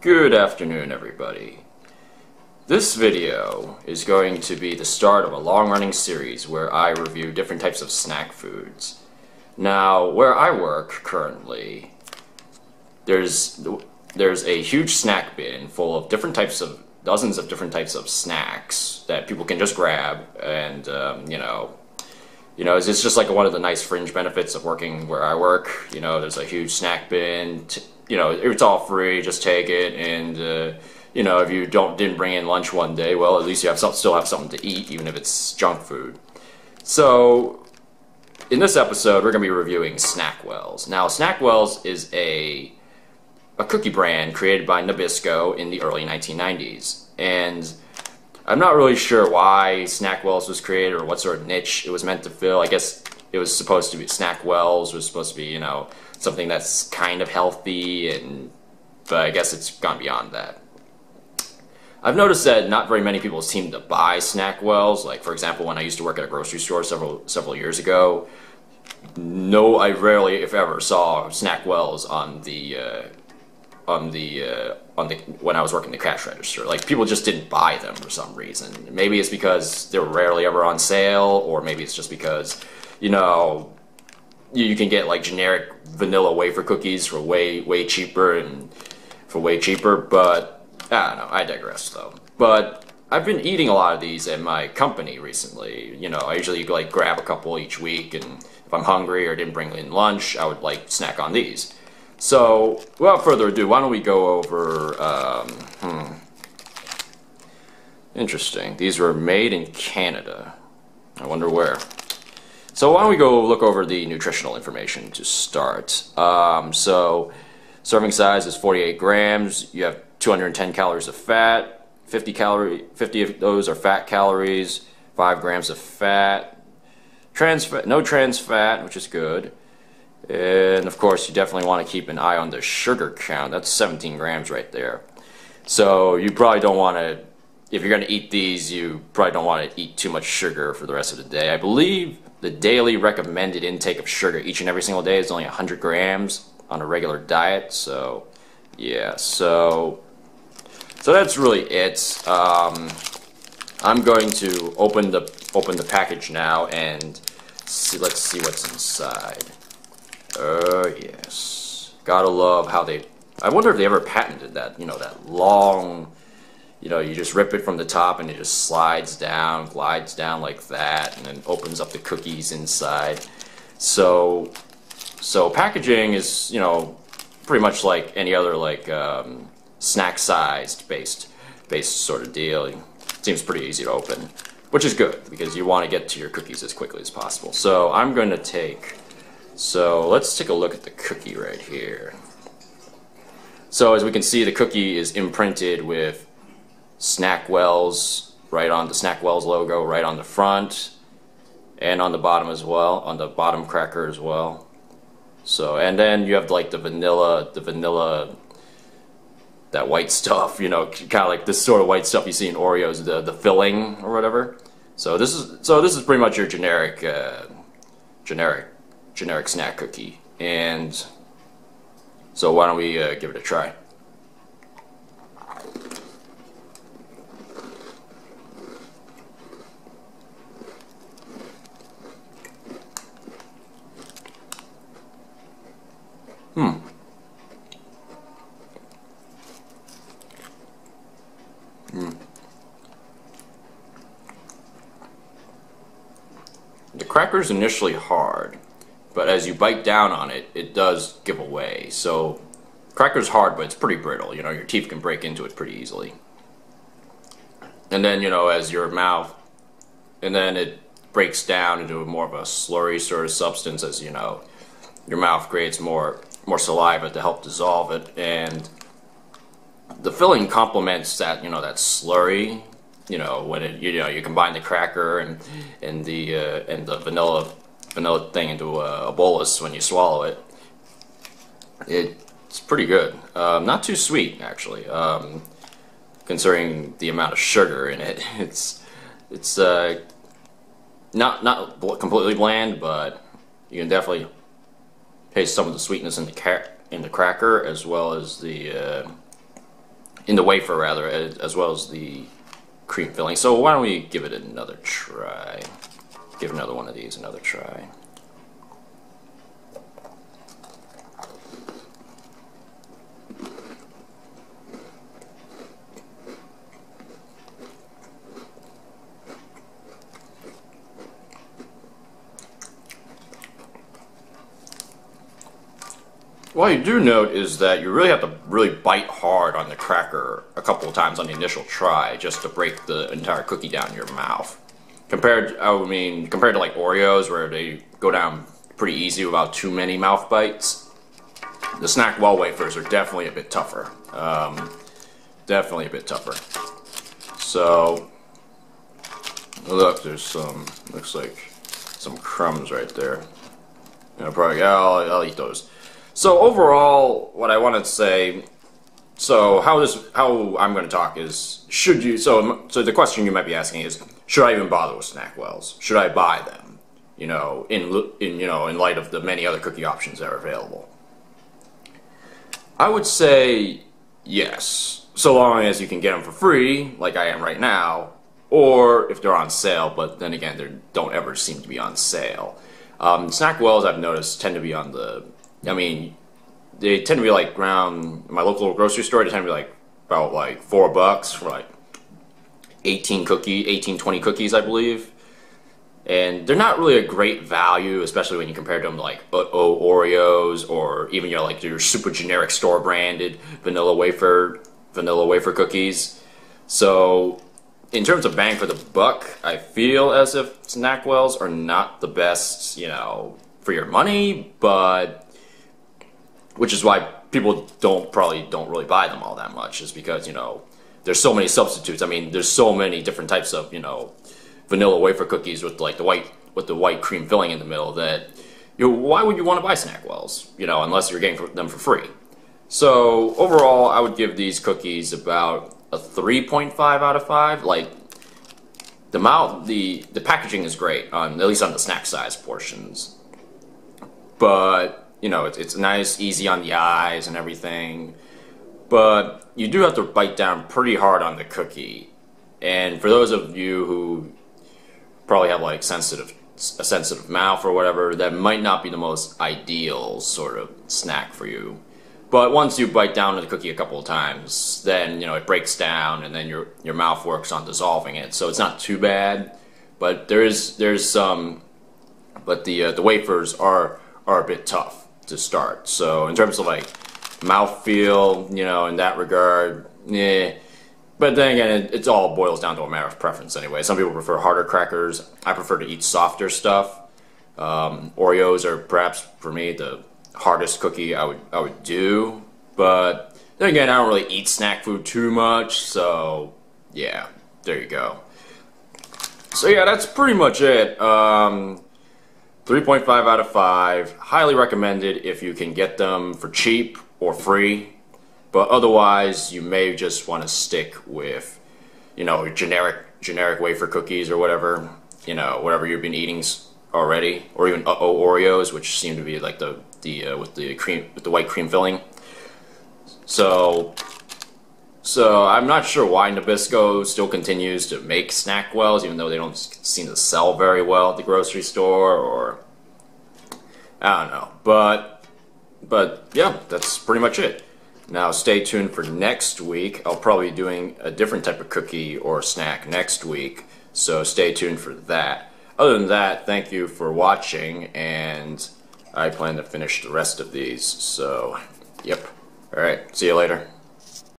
Good afternoon, everybody. This video is going to be the start of a long-running series where I review different types of snack foods. Now, where I work currently, there's a huge snack bin full of dozens of different types of snacks that people can just grab, and it's just like one of the nice fringe benefits of working where I work. There's a huge snack bin. It's all free. Just take it, and if you didn't bring in lunch one day, well, at least you still have something to eat, even if it's junk food. So, in this episode, we're going to be reviewing Snackwells. Now, Snackwells is a cookie brand created by Nabisco in the early 1990s, and I'm not really sure why Snackwells was created or what sort of niche it was meant to fill. I guess it was supposed to be Snackwells was supposed to be, something that's kind of healthy, but I guess it's gone beyond that. I've noticed that not very many people seem to buy Snackwells. Like, for example, when I used to work at a grocery store several years ago, I rarely, if ever, saw Snackwells when I was working the cash register. Like, people just didn't buy them for some reason. Maybe it's because they were rarely ever on sale, or maybe it's just because, you can get like generic vanilla wafer cookies for way cheaper, but I don't know, I digress though. But I've been eating a lot of these at my company recently. I usually like grab a couple each week, and if I'm hungry or didn't bring in lunch, I would like snack on these. So, without further ado, why don't we go over, interesting. These were made in Canada. I wonder where. So why don't we go look over the nutritional information to start. So, serving size is 48 grams. You have 210 calories of fat. 50 of those are fat calories. 5 grams of fat. No trans fat, which is good. And of course, you definitely want to keep an eye on the sugar count. That's 17 grams right there. So you probably don't want to, if you're going to eat these, you probably don't want to eat too much sugar for the rest of the day. I believe the daily recommended intake of sugar each and every single day is only 100 grams on a regular diet. So yeah, so that's really it. I'm going to open the package now and let's see what's inside. Oh yes, gotta love how I wonder if they ever patented that, that long, you just rip it from the top and it just glides down like that, and then opens up the cookies inside. So packaging is, pretty much like any other snack sized based sort of deal. It seems pretty easy to open, which is good because you want to get to your cookies as quickly as possible. So let's take a look at the cookie right here. So as we can see, the cookie is imprinted with Snackwell's, right on the Snackwell's logo, right on the front, and on the bottom as well, on the bottom cracker as well. So, and then you have like the vanilla, that white stuff, kind of like this sort of white stuff you see in Oreos, the filling or whatever. So this is pretty much your generic snack cookie. And so why don't we give it a try. The cracker's initially hard, but as you bite down on it, it does give away. So, cracker's hard, but it's pretty brittle. Your teeth can break into it pretty easily. And then, as your mouth, and then it breaks down into more of a slurry sort of substance as, your mouth creates more saliva to help dissolve it. And the filling complements that, that slurry. When you combine the cracker and the vanilla thing into a bolus when you swallow it. It's pretty good. Not too sweet, actually. Considering the amount of sugar in it, it's not completely bland, but you can definitely taste some of the sweetness in the cracker, as well as the in the wafer rather, as well as the cream filling. So why don't we give it another try? Give another one of these another try. What you do note is that you really have to really bite hard on the cracker a couple of times on the initial try just to break the entire cookie down in your mouth. Compared to like Oreos, where they go down pretty easy without too many mouth bites, the Snackwell wafers are definitely a bit tougher. Definitely a bit tougher. So, look, there's some, looks like some crumbs right there. I'll eat those. So overall, what I wanted to say, so how I'm going to talk is, should you, so the question you might be asking is, should I even bother with Snackwells? Should I buy them? You know, in light of the many other cookie options that are available. I would say yes, so long as you can get them for free, like I am right now, or if they're on sale, but then again, they don't ever seem to be on sale. Snackwells, I've noticed, tend to be on the, they tend to be like around my local grocery store. They tend to be like about like $4 for like 18, 20 cookies, I believe. And they're not really a great value, especially when you compare them to like Oreos or even your super generic store branded vanilla wafer cookies. So in terms of bang for the buck, I feel as if Snackwells are not the best, for your money, but which is why people probably don't really buy them all that much, is because, there's so many substitutes. I mean, there's so many different types of, vanilla wafer cookies with like the white cream filling in the middle that, why would you want to buy Snackwells, unless you're getting them for free. So overall, I would give these cookies about a 3.5 out of 5. Like, the packaging is great, at least on the snack size portions. But, it's nice, easy on the eyes and everything. But you do have to bite down pretty hard on the cookie. And for those of you who probably have like a sensitive mouth or whatever, that might not be the most ideal sort of snack for you. But once you bite down on the cookie a couple of times, then it breaks down, and then your mouth works on dissolving it. So it's not too bad. But there's some, but the wafers are a bit tough to start. So in terms of like mouthfeel, in that regard, yeah. But then again, it all boils down to a matter of preference anyway. Some people prefer harder crackers. I prefer to eat softer stuff. Oreos are perhaps for me the hardest cookie I would do. But then again, I don't really eat snack food too much. So yeah, there you go. So yeah, that's pretty much it. 3.5 out of 5. Highly recommended if you can get them for cheap or free. But otherwise, you may just want to stick with, generic wafer cookies or whatever, whatever you've been eating already, or even Oreos, which seem to be like the with the white cream filling. So I'm not sure why Nabisco still continues to make Snackwells, even though they don't seem to sell very well at the grocery store, or I don't know. But yeah, that's pretty much it. Now stay tuned for next week. I'll probably be doing a different type of cookie or snack next week, so stay tuned for that. Other than that, thank you for watching, and I plan to finish the rest of these, so yep. Alright, see you later.